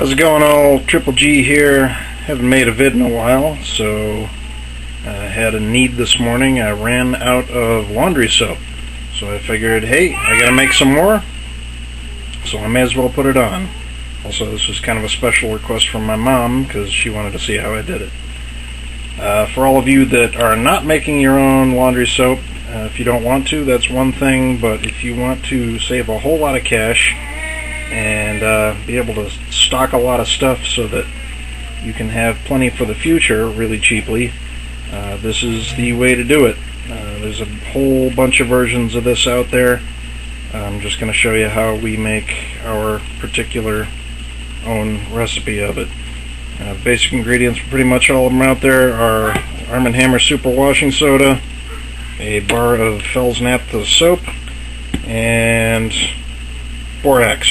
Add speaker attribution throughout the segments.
Speaker 1: How's it going, all? Triple G here. Haven't made a vid in a while, so I had a need this morning. I ran out of laundry soap, so I figured, hey, I gotta make some more, so I may as well put it on. Also, this was kind of a special request from my mom because she wanted to see how I did it. For all of you that are not making your own laundry soap, if you don't want to, that's one thing, but if you want to save a whole lot of cash and be able to stock a lot of stuff so that you can have plenty for the future really cheaply, this is the way to do it. There's a whole bunch of versions of this out there. I'm just going to show you how we make our particular own recipe of it. Basic ingredients for pretty much all of them out there are Arm & Hammer Super Washing Soda, a bar of fels-naptha soap, and Borax.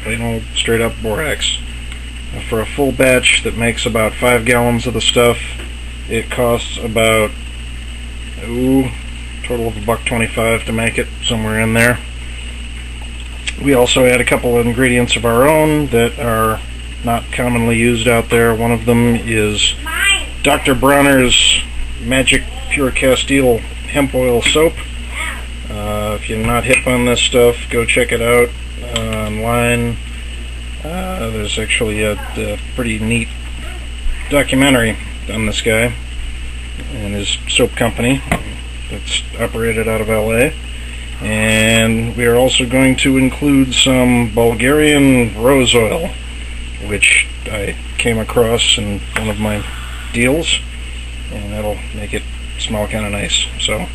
Speaker 1: Plain old straight up Borax. For a full batch that makes about 5 gallons of the stuff, it costs about total of $1.25 to make it, somewhere in there. We also add a couple of ingredients of our own that are not commonly used out there. One of them is Dr. Bronner's Magic Pure Castile Hemp Oil Soap. If you're not hip on this stuff, go check it out online. There's actually a pretty neat documentary on this guy and his soap company that's operated out of LA. And we are also going to include some Bulgarian rose oil, which I came across in one of my deals, and that'll make it smell kind of nice. So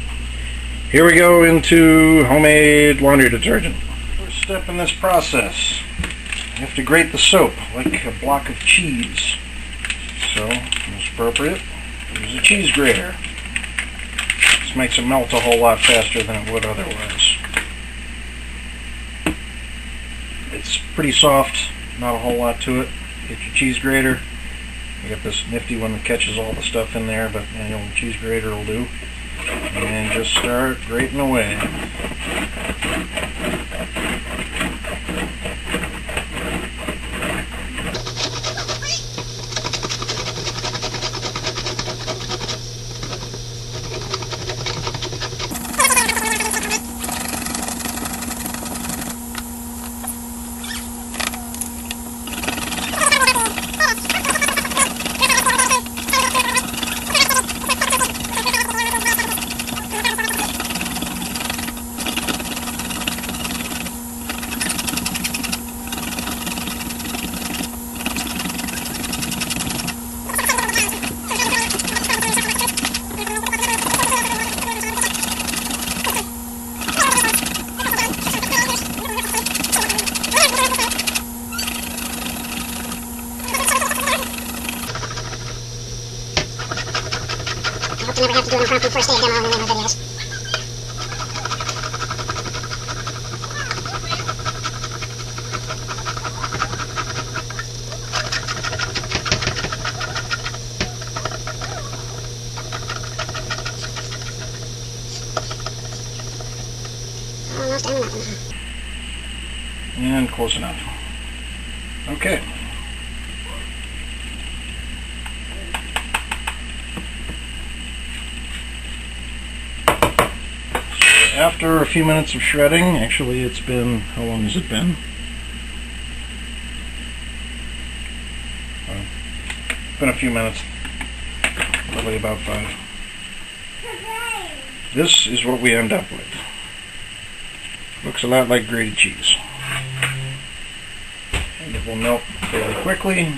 Speaker 1: here we go into homemade laundry detergent. First step in this process, you have to grate the soap like a block of cheese. So, most appropriate, use a cheese grater. This makes it melt a whole lot faster than it would otherwise. It's pretty soft, not a whole lot to it. Get your cheese grater. You got this nifty one that catches all the stuff in there, but manual cheese grater will do. And just start grating away.
Speaker 2: Never have to do an impromptu first aid demo in any of my videos. Almost enough.
Speaker 1: And close enough. Okay. After a few minutes of shredding, actually it's been, how long has it been? It's been a few minutes, probably about 5. This is what we end up with. Looks a lot like grated cheese. And it will melt fairly quickly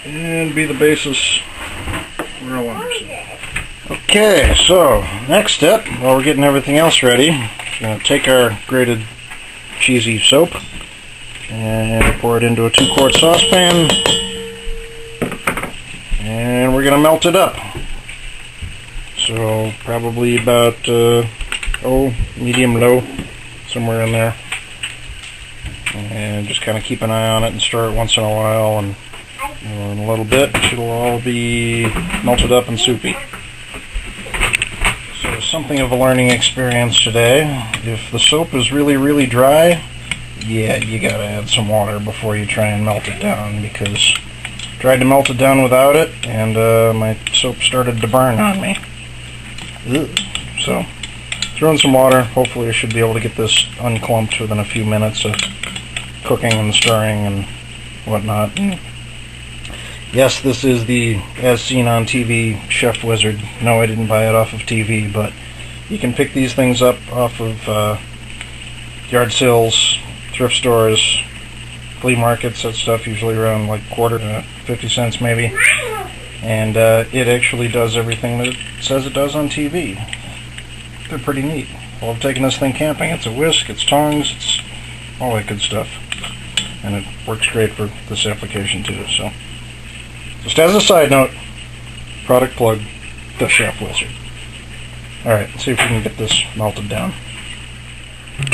Speaker 1: and be the basis for our laundry soap. Okay, so next step, while we're getting everything else ready, we're going to take our grated cheesy soap and pour it into a 2-quart saucepan, and we're going to melt it up. So probably about medium low, somewhere in there, and just kind of keep an eye on it and stir it once in a while, and in a little bit it'll all be melted up and soupy. So something of a learning experience today. If the soap is really, really dry, yeah, you gotta add some water before you try and melt it down, because I tried to melt it down without it, and my soap started to burn on me. Ugh. So, throw in some water. Hopefully I should be able to get this unclumped within a few minutes of cooking and stirring and whatnot. And yes, this is the as seen on TV Chef Wizard. No, I didn't buy it off of TV, but you can pick these things up off of yard sales, thrift stores, flea markets, that stuff, usually around like quarter to 50 cents maybe. And it actually does everything that it says it does on TV. They're pretty neat. Well, I've taken this thing camping. It's a whisk, it's tongs, it's all that good stuff. And it works great for this application too. So, just as a side note, product plug, the Chef Wizard. Alright, let's see if we can get this melted down.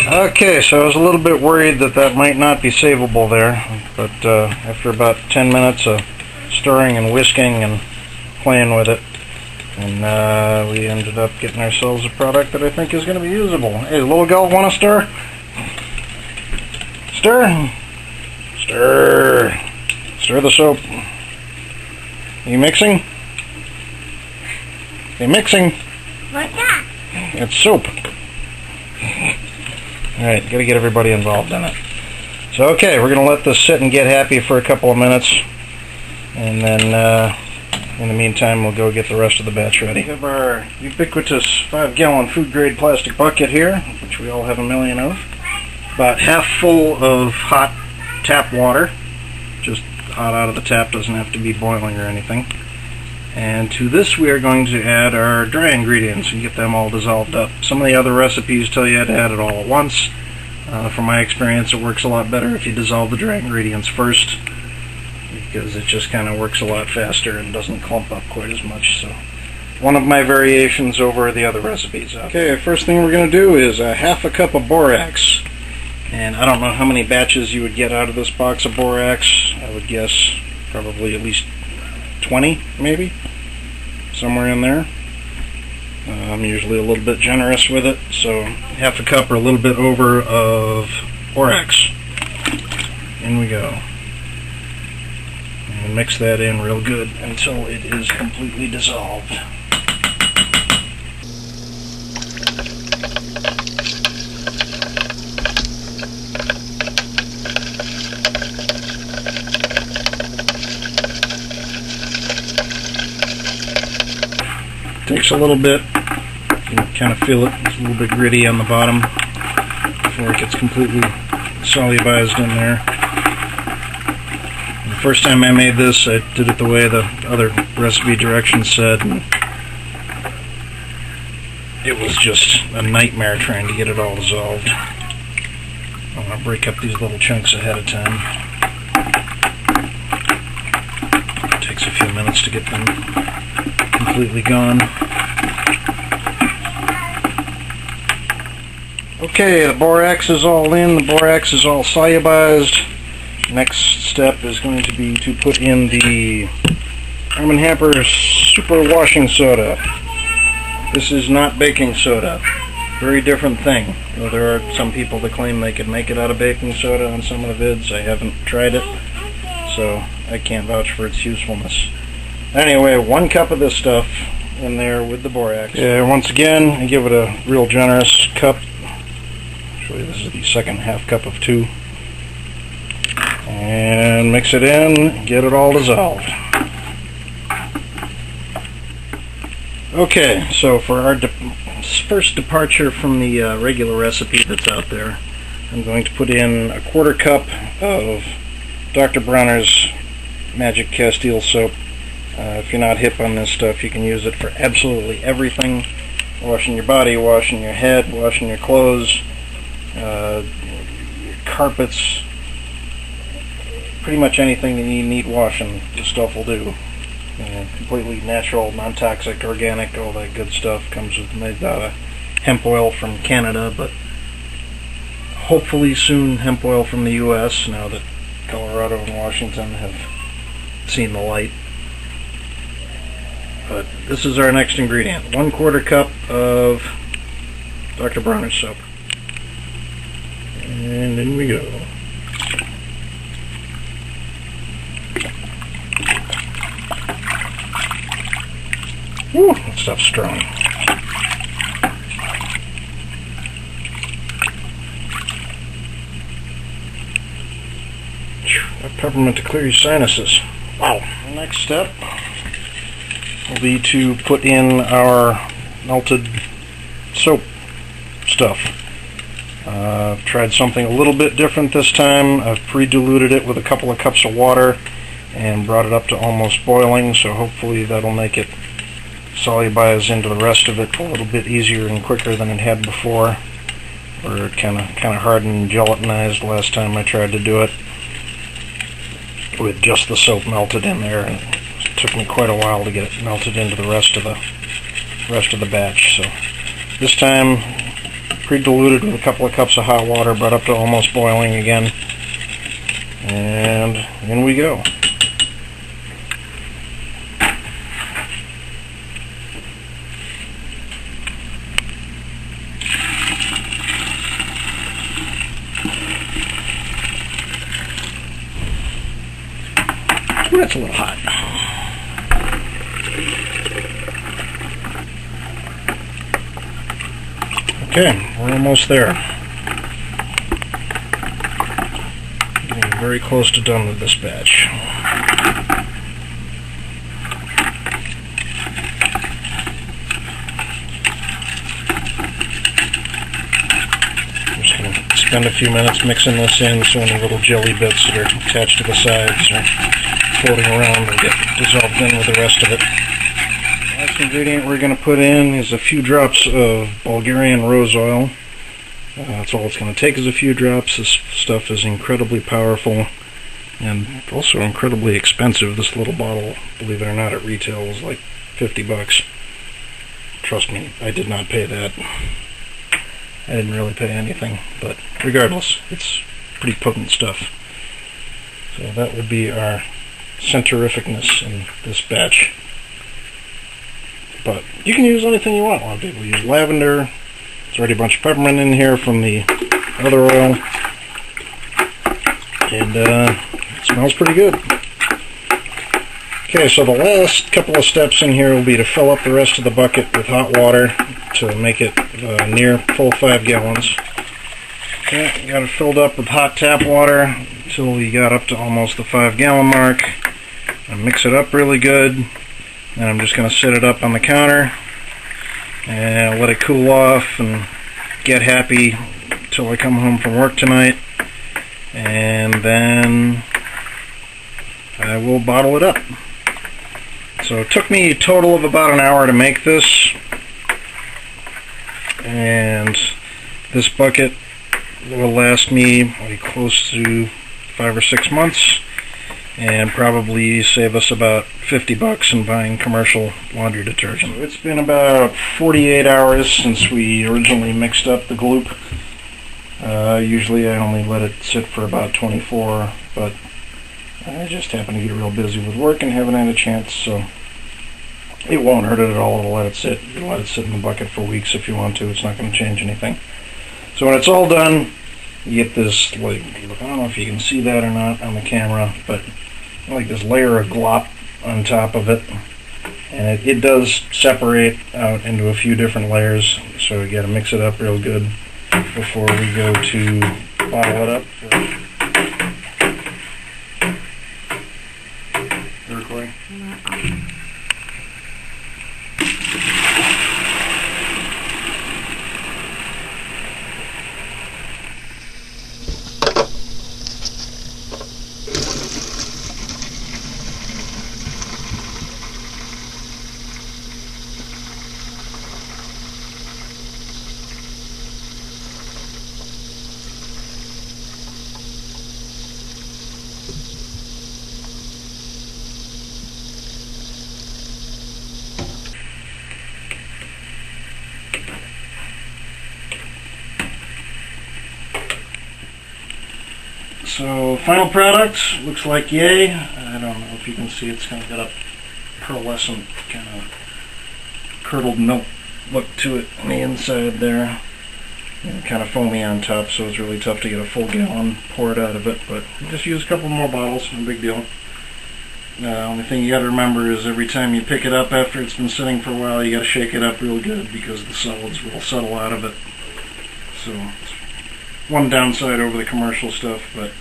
Speaker 1: Okay, so I was a little bit worried that that might not be savable there, but after about 10 minutes of stirring and whisking and playing with it, and we ended up getting ourselves a product that I think is going to be usable. Hey, little girl, want to stir? Stir! Stir! Stir the soap. Are you mixing? Are you mixing?
Speaker 2: What's that?
Speaker 1: It's soap. Alright, gotta get everybody involved in it. So, okay, we're gonna let this sit and get happy for a couple of minutes. And then, in the meantime, we'll go get the rest of the batch ready. We have our ubiquitous 5-gallon food-grade plastic bucket here, which we all have a million of. About half full of hot tap water. Just hot out of the tap, doesn't have to be boiling or anything. And to this we are going to add our dry ingredients and get them all dissolved up. Some of the other recipes tell you to add it all at once. From my experience, it works a lot better if you dissolve the dry ingredients first, because it just kind of works a lot faster and doesn't clump up quite as much. So, one of my variations over the other recipes. Okay, first thing we're going to do is a half a cup of borax. And I don't know how many batches you would get out of this box of borax. I would guess probably at least 20, maybe, somewhere in there. I'm usually a little bit generous with it, so half a cup or a little bit over of borax. In we go. And mix that in real good until it is completely dissolved. Takes a little bit. You can kind of feel it. It's a little bit gritty on the bottom before it gets completely solubilized in there. The first time I made this, I did it the way the other recipe directions said, and it was just a nightmare trying to get it all dissolved. I want to break up these little chunks ahead of time. It takes a few minutes to get them completely gone. Okay, the borax is all in, the borax is all solubilized. Next step is going to be to put in the Arm & Hamper Super Washing Soda. This is not baking soda. Very different thing. Though there are some people that claim they can make it out of baking soda on some of the vids. I haven't tried it, so I can't vouch for its usefulness. Anyway, 1 cup of this stuff in there with the borax. Yeah, once again, I give it a real generous cup. Actually, this is the second half cup of 2. And mix it in, get it all dissolved. Okay, so for our first departure from the regular recipe that's out there, I'm going to put in a 1/4 cup of Dr. Bronner's Magic Castile soap. If you're not hip on this stuff, you can use it for absolutely everything. Washing your body, washing your head, washing your clothes, your carpets, pretty much anything that you need washing, this stuff will do. Completely natural, non-toxic, organic, all that good stuff. Comes with made out of hemp oil from Canada, but hopefully soon hemp oil from the U.S. now that Colorado and Washington have seen the light. But this is our next ingredient. 1/4 cup of Dr. Bronner's soap. And in we go. Woo, that stuff's strong. That peppermint to clear your sinuses. Wow. The next step will be to put in our melted soap stuff. I've tried something a little bit different this time. I've pre-diluted it with a couple of cups of water and brought it up to almost boiling, so hopefully that'll make it solubilize into the rest of it a little bit easier and quicker than it had before, where it kind of hardened and gelatinized last time I tried to do it with just the soap melted in there, and it took me quite a while to get it melted into the rest of the batch. So this time, pre-diluted with a couple of cups of hot water, brought up to almost boiling again, and in we go. That's a little hot. Okay, we're almost there. Getting very close to done with this batch. I'm just going to spend a few minutes mixing this in so any little jelly bits that are attached to the sides are floating around and get dissolved in with the rest of it. The last ingredient we're going to put in is a few drops of Bulgarian rose oil. That's all it's going to take, is a few drops. This stuff is incredibly powerful and also incredibly expensive. This little bottle, believe it or not, at retail was like $50. Trust me, I did not pay that. I didn't really pay anything, but regardless, it's pretty potent stuff. So that would be our centrificness in this batch. But you can use anything you want. A lot of people use lavender. There's already a bunch of peppermint in here from the other oil, and it smells pretty good. Okay, so the last couple of steps in here will be to fill up the rest of the bucket with hot water to make it near full 5 gallons. Okay, got it filled up with hot tap water until we got up to almost the 5-gallon mark. I mix it up really good, and I'm just going to set it up on the counter and let it cool off and get happy until I come home from work tonight, and then I will bottle it up. So it took me a total of about an hour to make this, and this bucket will last me close to 5 or 6 months and probably save us about $50 in buying commercial laundry detergent. It's been about 48 hours since we originally mixed up the gloop. Usually I only let it sit for about 24, but I just happened to get real busy with work and haven't had a chance, so it won't hurt it at all to let it sit. You can let it sit in the bucket for weeks if you want to. It's not going to change anything. So when it's all done, you get this, like, I don't know if you can see that or not on the camera, but like this layer of glop on top of it, and it does separate out into a few different layers, so you got to mix it up real good before we go to bottle it up. You recording? So, final product looks like yay. I don't know if you can see, it's kind of got a pearlescent, kind of curdled milk look to it on the inside there. kind of foamy on top, so it's really tough to get a full gallon poured out of it, but just use a couple more bottles, no big deal. Only thing you got to remember is every time you pick it up after it's been sitting for a while, you got to shake it up real good because the solids will settle out of it. So it's one downside over the commercial stuff, but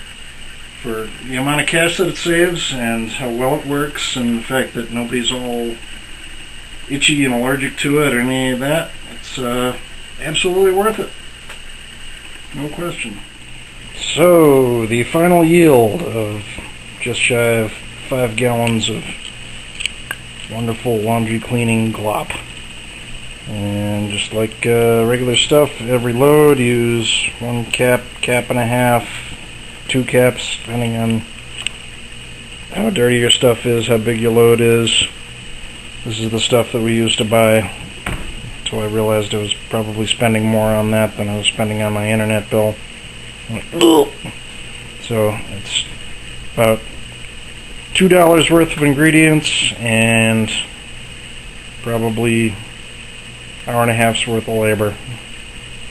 Speaker 1: for the amount of cash that it saves and how well it works and the fact that nobody's all itchy and allergic to it or any of that, it's absolutely worth it. No question. So the final yield of just shy of 5 gallons of wonderful laundry cleaning glop. And just like regular stuff, every load use 1 cap, cap and a half, 2 caps, depending on how dirty your stuff is, how big your load is. This is the stuff that we used to buy until I realized I was probably spending more on that than I was spending on my internet bill. So it's about $2 worth of ingredients and probably hour and a half's worth of labor.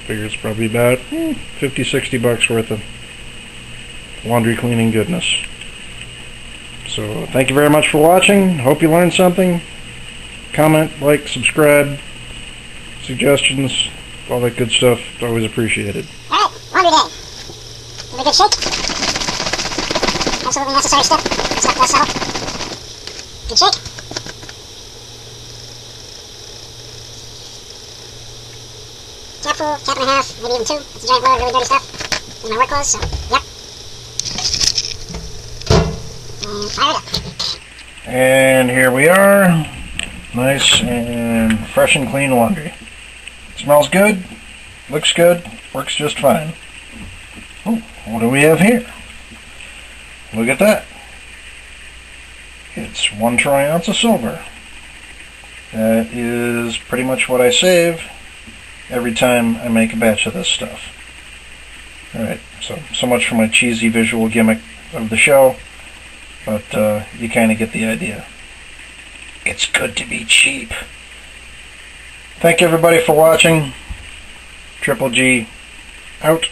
Speaker 1: Figure it's probably about 50-60 bucks worth of laundry cleaning goodness. So thank you very much for watching. Hope you learned something. Comment, like, subscribe, suggestions, all that good stuff. It's always appreciated.
Speaker 2: Alright, laundry day. Give it a good shake. Absolutely necessary step. Stuff less settle. Good shake. Cap full, cap and a half, maybe even 2. It's a giant load of really dirty stuff. In my work clothes, so yep. And fire it up.
Speaker 1: And here we are. Nice and fresh and clean laundry. Smells good, looks good, works just fine. Oh, what do we have here? Look at that. It's 1 troy ounce of silver. That is pretty much what I save every time I make a batch of this stuff. Alright, so much for my cheesy visual gimmick of the show, but you kind of get the idea. It's good to be cheap. Thank you everybody for watching. Triple G out.